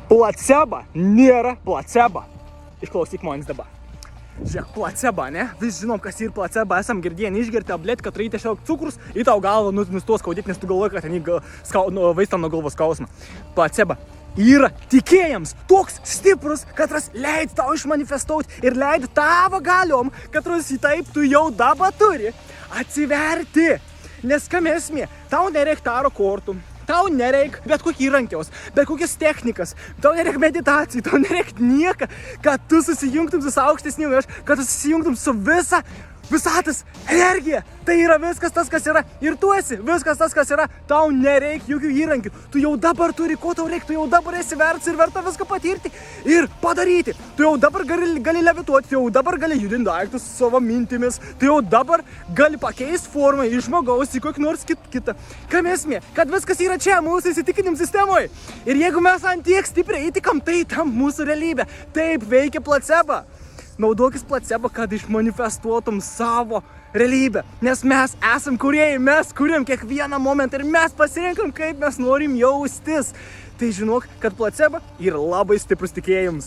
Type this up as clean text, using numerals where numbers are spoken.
Placebo nėra placebo. Išklausyk manęs dabar. Žiūrėk, placebo, ne? Vis žinom, kas yra placebo, esam girdėję, neišgerti tabletį, kad reikia tiesiog cukrus, į tau galvą nustos skaudėti, nes tu galvoji, kad ten vaistą nuo galvos skausmą. Placebo yra tikėjams toks stiprus, kad leid tau išmanifestuoti ir leid tavo galiom, kad į taip tu jau dabar turi atsiverti. Nes kam esmė, tau nereik taro kortų. Tau nereik bet kokį įrankiaus, bet kokias technikas, tau nereik meditacijų, tau nereik nieko, kad tu susijungtum su aukštesniu aš, kad tu susijungtum su visatas energija. Tai yra viskas tas, kas yra. Ir tu esi viskas tas, kas yra. Tau nereik jokių įrankių. Tu jau dabar turi, ko tau reikia. Tu jau dabar esi vertas ir verta viską patirti ir padaryti. Tu jau dabar gali levituoti, tu jau dabar gali judinti daiktus savo mintimis. Tu jau dabar gali pakeisti formą iš žmogaus į kokį nors kitą. Kam esmė? Kad viskas yra čia mūsų įsitikinim sistemoje. Ir jeigu mes ant tiek stipriai įtikam, tai tam mūsų realybė. Taip veikia placebo. Naudokis placebo, kad išmanifestuotum savo realybę. Nes mes esam kūrėjai, mes kuriam kiekvieną momentą ir mes pasirinkam, kaip mes norim jaustis. Tai žinok, kad placebo yra labai stiprus tikėjimas.